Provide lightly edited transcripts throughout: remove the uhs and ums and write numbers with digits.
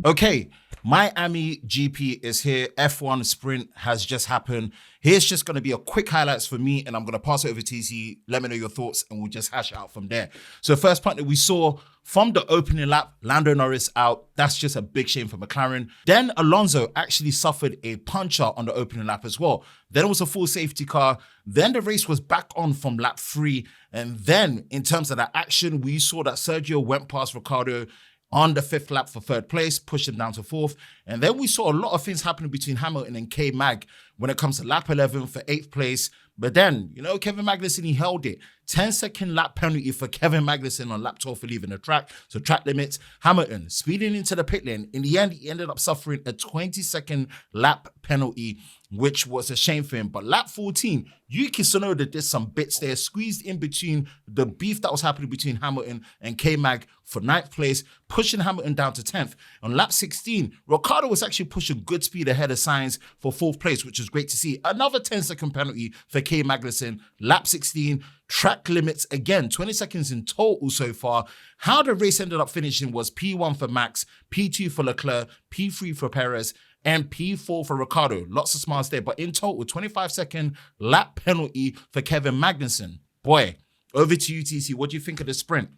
Okay, Miami GP is here. F1 sprint has just happened. Here's just going to be a quick highlights for me, and I'm going to pass it over to TC. Let me know your thoughts, and we'll just hash it out from there. So first point that we saw from the opening lap, Lando Norris out. That's just a big shame for McLaren. Then Alonso actually suffered a puncher on the opening lap as well. Then it was a full safety car. Then the race was back on from lap 3. And then in terms of that action, we saw that Sergio went past Ricciardo on the 5th lap for 3rd place, pushed him down to 4th. And then we saw a lot of things happening between Hamilton and K-Mag when it comes to lap 11 for 8th place. But then, Kevin Magnussen, he held it. 10-second lap penalty for Kevin Magnussen on lap 12 for leaving the track. So track limits. Hamilton speeding into the pit lane. In the end, he ended up suffering a 20-second lap penalty, which was a shame for him. But lap 14, Yuki Tsunoda did some bits there, squeezed in between the beef that was happening between Hamilton and K-Mag for 9th place, pushing Hamilton down to 10th. On lap 16, Ricciardo was actually pushing good speed ahead of Sainz for 4th place, which was great to see. Another 10-second penalty for K. Magnussen. Lap 16, track limits again, 20 seconds in total so far. How the race ended up finishing was P1 for Max, P2 for Leclerc, P3 for Perez, and P4 for Ricciardo. Lots of smiles there, but in total, 25-second lap penalty for Kevin Magnussen. Boy, over to you, TC. What do you think of the sprint?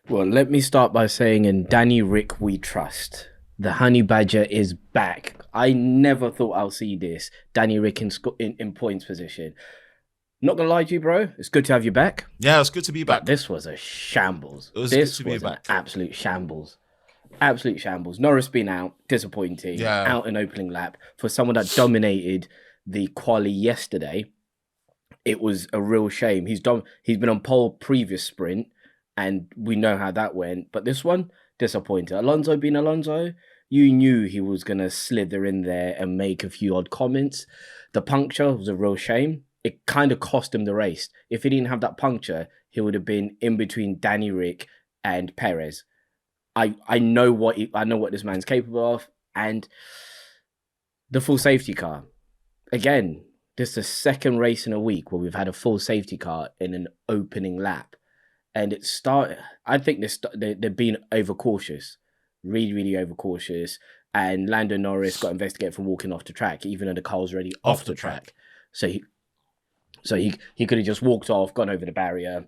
Well, let me start by saying, in Danny Rick we trust. The Honey Badger is back. I never thought I'll see this. Danny Rick in points position. Not gonna lie to you, bro. It's good to have you back. Yeah, it's good to be back. But this was a shambles. This was an absolute shambles. Absolute shambles. Norris being out, disappointing. Yeah. Out in opening lap. For someone that dominated the quali yesterday, it was a real shame. He's been on pole previous sprint, and we know how that went. But this one, disappointed. Alonso being Alonso, you knew he was going to slither in there and make a few odd comments. The puncture was a real shame. It kind of cost him the race. If he didn't have that puncture, he would have been in between Danny Rick and Perez. I know what this man's capable of. And the full safety car. Again, this is the second race in a week where we've had a full safety car in an opening lap. And it started, I think they're being overcautious, really, really overcautious. And Lando Norris got investigated for walking off the track, even though the car was already off the track. So he could have just walked off, gone over the barrier.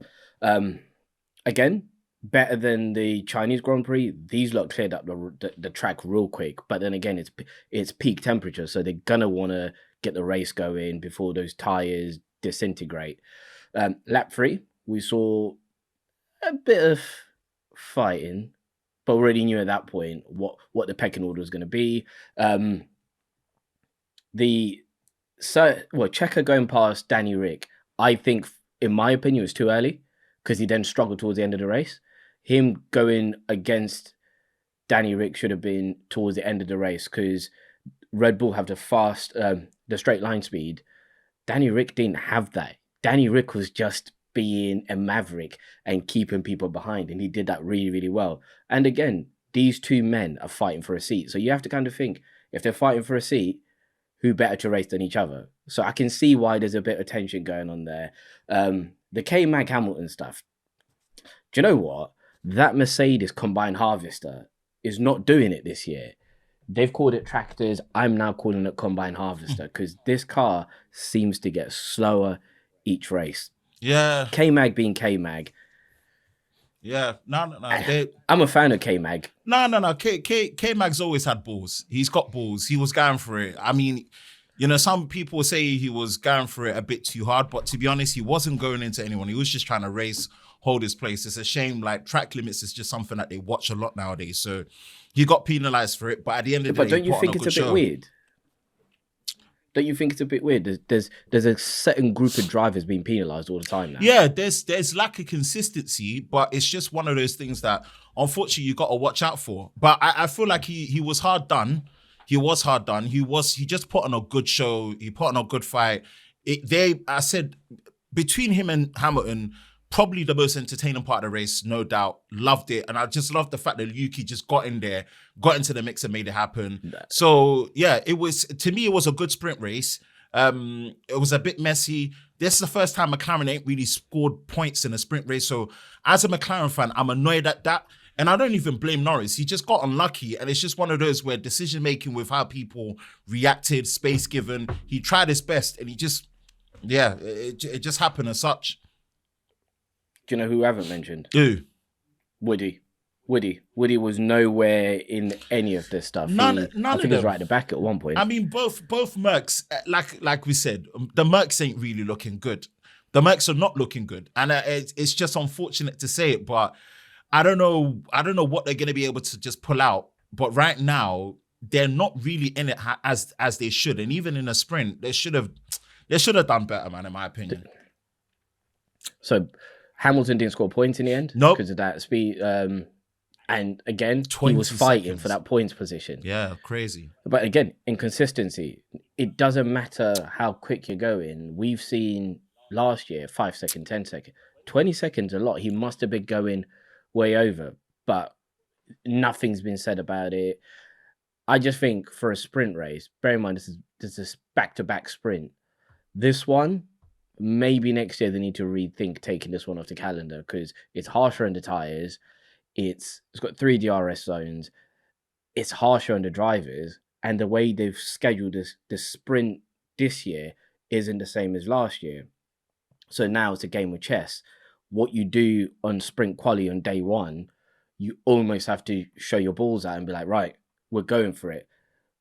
Again, better than the Chinese Grand Prix. These lot cleared up the track real quick. But then again, it's peak temperature, so they're gonna want to get the race going before those tires disintegrate. Lap 3, we saw a bit of fighting, but already knew at that point what the pecking order was going to be. Checo going past Danny Rick, I think, in my opinion, was too early because he then struggled towards the end of the race. Him going against Danny Rick should have been towards the end of the race because Red Bull have the straight line speed. Danny Rick didn't have that. Danny Rick was just being a maverick and keeping people behind, and he did that really, really well. And again, these two men are fighting for a seat, so you have to kind of think, if they're fighting for a seat, who better to race than each other? So I can see why there's a bit of tension going on there. The K-Mag Hamilton stuff, do you know what? That Mercedes combined harvester is not doing it this year. They've called it tractors. I'm now calling it combined harvester because this car seems to get slower each race. Yeah. K-Mag being K-Mag. Yeah. No. I'm a fan of K-Mag. No. K-Mag's always had balls. He's got balls. He was going for it. I mean, some people say he was going for it a bit too hard, but to be honest, he wasn't going into anyone. He was just trying to race, hold his place. It's a shame, like, track limits is just something that they watch a lot nowadays. So he got penalized for it, but at the end of the day, don't you think it's a bit weird? Don't you think it's a bit weird? There's a certain group of drivers being penalised all the time now. Yeah, there's lack of consistency, but it's just one of those things that, unfortunately, you got to watch out for. But I feel like he was hard done. He was hard done. He just put on a good show. He put on a good fight. I said, between him and Hamilton, probably the most entertaining part of the race, no doubt. Loved it. And I just loved the fact that Yuki just got in there, got into the mix and made it happen. No. So, yeah, to me, it was a good sprint race. It was a bit messy. This is the first time McLaren ain't really scored points in a sprint race. So, as a McLaren fan, I'm annoyed at that. And I don't even blame Norris. He just got unlucky. And it's just one of those where decision-making with how people reacted, space given, he tried his best and he just, it just happened as such. Do you know who I haven't mentioned? Who? Woody. Woody was nowhere in any of this stuff. None I of think he was them. right at the back at one point. I mean, both Mercs, like we said, the Mercs ain't really looking good. The Mercs are not looking good, and it's just unfortunate to say it, but I don't know what they're going to be able to just pull out. But right now, they're not really in it as they should, and even in a sprint, they should have done better, man. In my opinion. So Hamilton didn't score points in the end, Nope, because of that speed. And again, he was fighting seconds. for that points position. Yeah, crazy. But again, inconsistency. It doesn't matter how quick you're going. We've seen last year 5 seconds, 10 seconds, 20 seconds a lot. He must have been going way over, but nothing's been said about it. I just think for a sprint race, bear in mind this is back-to-back sprint. This one, maybe next year they need to rethink taking this one off the calendar because it's harsher on the tires. It's got 3 DRS zones. It's harsher on the drivers, and the way they've scheduled this sprint this year isn't the same as last year. So now it's a game of chess. What you do on sprint quali on day one, you almost have to show your balls out and be like, right, we're going for it.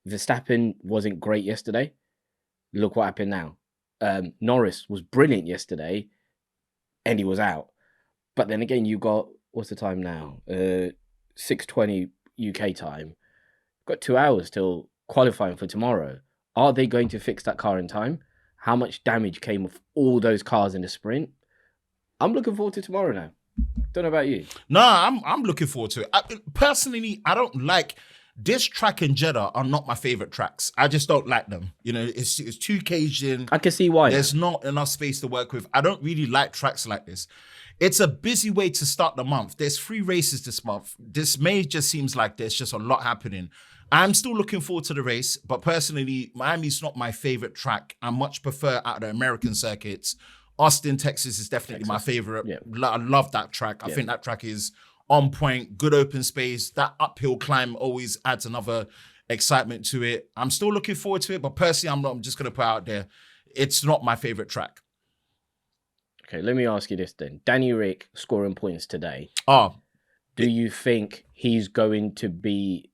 Verstappen wasn't great yesterday. Look what happened now. Norris was brilliant yesterday, and he was out. But then again, you got, what's the time now? 6:20 UK time. Got 2 hours till qualifying for tomorrow. Are they going to fix that car in time? How much damage came of all those cars in the sprint? I'm looking forward to tomorrow now. Don't know about you. No, I'm looking forward to it. Personally, I don't like this track and Jeddah are not my favorite tracks. I just don't like them. You know, it's too caged in. I can see why. There's not enough space to work with. I don't really like tracks like this. It's a busy way to start the month. There's 3 races this month. This May just seems like there's just a lot happening. I'm still looking forward to the race, but personally, Miami's not my favorite track. I much prefer out of the American circuits. Austin, Texas is definitely my favorite. Yeah. I love that track. I think that track is on point, good open space. That uphill climb always adds another excitement to it. I'm still looking forward to it, but personally, I'm just going to put out there, it's not my favorite track. Okay, let me ask you this then. Danny Rick scoring points today. Do you think he's going to be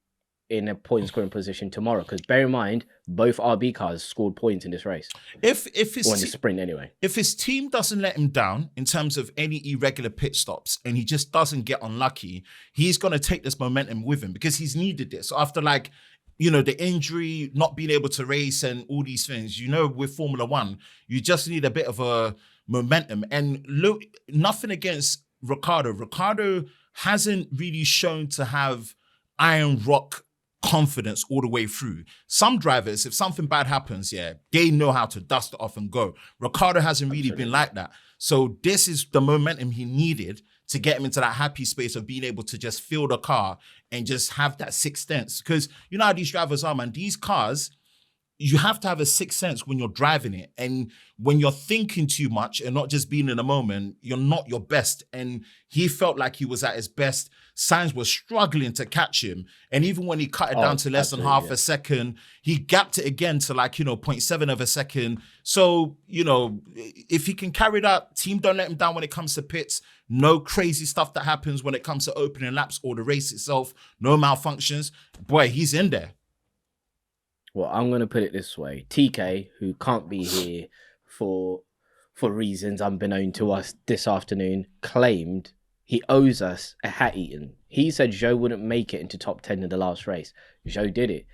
in a point scoring position tomorrow? Because bear in mind, both RB cars scored points in this race. If his or in the sprint anyway. If his team doesn't let him down in terms of any irregular pit stops and he just doesn't get unlucky, he's going to take this momentum with him because he's needed this. So after the injury, not being able to race and all these things, with Formula One, you just need a bit of a momentum. And look, nothing against Ricciardo. Ricciardo hasn't really shown to have iron rock confidence all the way through. Some drivers, if something bad happens, they know how to dust it off and go. Ricciardo hasn't really been like that. So this is the momentum he needed to get him into that happy space of being able to just feel the car and just have that sixth sense. Because you know how these drivers are, man. These cars, you have to have a sixth sense when you're driving it. And when you're thinking too much and not just being in the moment, you're not your best. And he felt like he was at his best. Sainz was struggling to catch him. And even when he cut it down to less than half a second, he gapped it again to 0.7 of a second. So, if he can carry that, team don't let him down when it comes to pits. No crazy stuff that happens when it comes to opening laps or the race itself. No malfunctions. Boy, he's in there. Well, I'm going to put it this way. TK, who can't be here for reasons unbeknown to us this afternoon, claimed he owes us a hat eaten. He said Zhou wouldn't make it into top 10 in the last race. Zhou did it.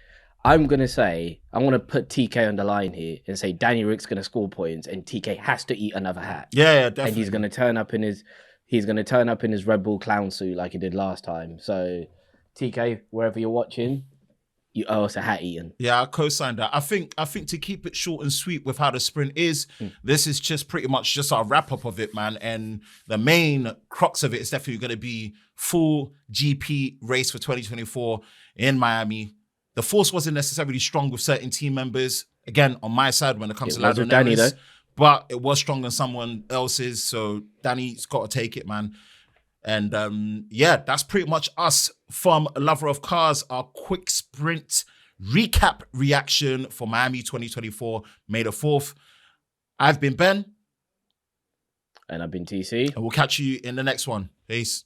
I'm going to put TK on the line here and say Danny Rick's going to score points and TK has to eat another hat. Yeah, definitely. And he's going to turn up in his Red Bull clown suit like he did last time. So TK, wherever you're watching, you owe us a hat eaten. Yeah, I co-sign that. I think to keep it short and sweet with how the sprint is, this is just pretty much just our wrap-up of it, man. And the main crux of it is definitely going to be full GP race for 2024 in Miami. The force wasn't necessarily strong with certain team members. Again, on my side when it comes to ladder Danny, though. But it was strong on someone else's. So Danny's got to take it, man. And yeah, that's pretty much us from Lover of Cars, our quick sprint recap reaction for Miami 2024, May the 4th. I've been Ben. And I've been TC. And we'll catch you in the next one. Peace.